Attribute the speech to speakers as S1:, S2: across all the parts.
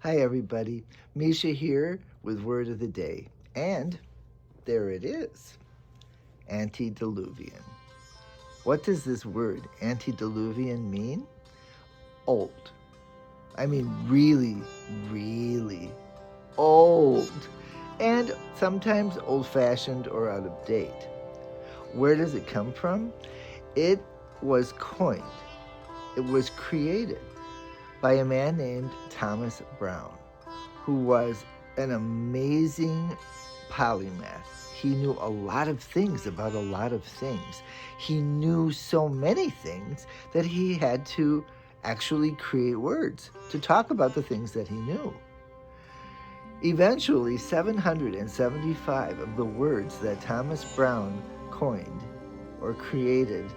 S1: Hi, everybody. Mischa here with Word of the Day. And there it is, Antediluvian. What does this word, antediluvian, mean? Old. I mean, really, really old. And sometimes old fashioned or out of date. Where does it come from? It was coined, it was created by a man named Thomas Brown, who was an amazing polymath. He knew a lot of things about a lot of things. He knew so many things that he had to actually create words to talk about the things that he knew. Eventually, 775 of the words that Thomas Brown coined or created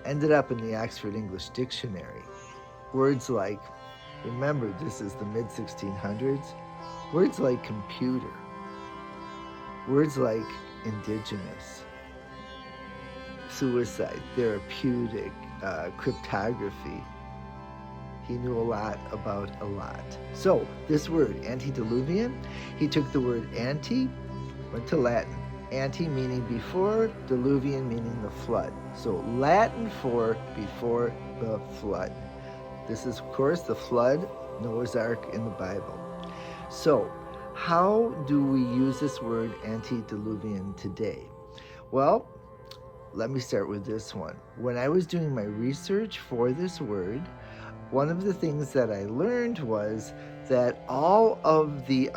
S1: ended up in the Oxford English Dictionary. Words like, remember this is the mid-1600s, words like computer, words like indigenous, suicide, therapeutic, cryptography. He knew a lot about a lot. So this word, antediluvian, he took the word ante, went to Latin. Ante meaning before, diluvian meaning the flood. So Latin for before the flood. This is, of course, the flood, Noah's Ark in the Bible. So, how do we use this word antediluvian today? Well, let me start with this one. When I was doing my research for this word, one of the things that I learned was that all of the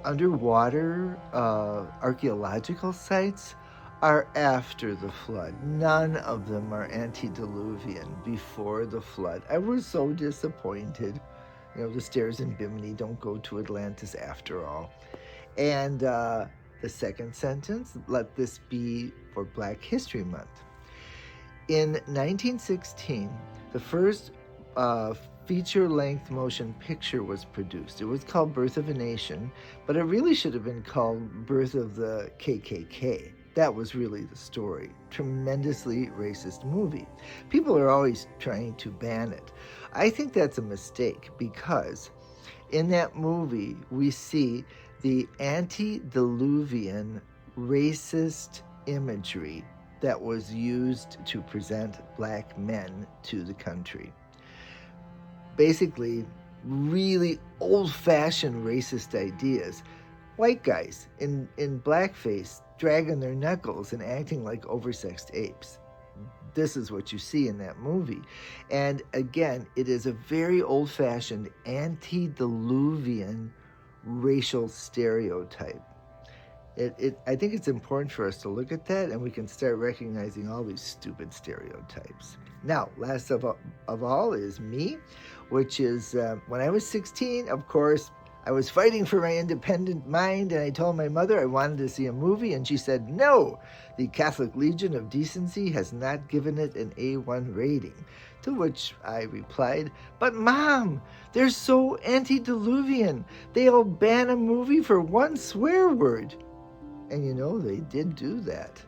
S1: underwater archaeological sites are after the flood. None of them are antediluvian, before the flood. I was so disappointed. You know, the stairs in Bimini don't go to Atlantis after all. And the second sentence, let this be for Black History Month. In 1916, the first feature-length motion picture was produced. It was called Birth of a Nation, but it really should have been called Birth of the KKK. That was really the story. Tremendously racist movie. People are always trying to ban it. I think that's a mistake because in that movie we see the antediluvian racist imagery that was used to present black men to the country. Basically, really old-fashioned racist ideas. White guys in blackface dragging their knuckles and acting like oversexed apes. This is what you see in that movie. And again, it is a very old-fashioned antediluvian racial stereotype. I think it's important for us to look at that, and we can start recognizing all these stupid stereotypes. Now, last of all is me, which is when I was 16, of course, I was fighting for my independent mind, and I told my mother I wanted to see a movie, and she said, no, the Catholic Legion of Decency has not given it an A1 rating. To which I replied, but Mom, they're so antediluvian. They'll ban a movie for one swear word. And you know, they did do that.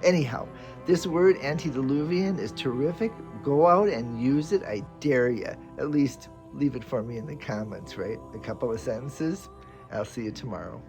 S1: Anyhow, this word antediluvian is terrific. Go out and use it. I dare you. At least leave it for me in the comments, right? A couple of sentences. I'll see you tomorrow.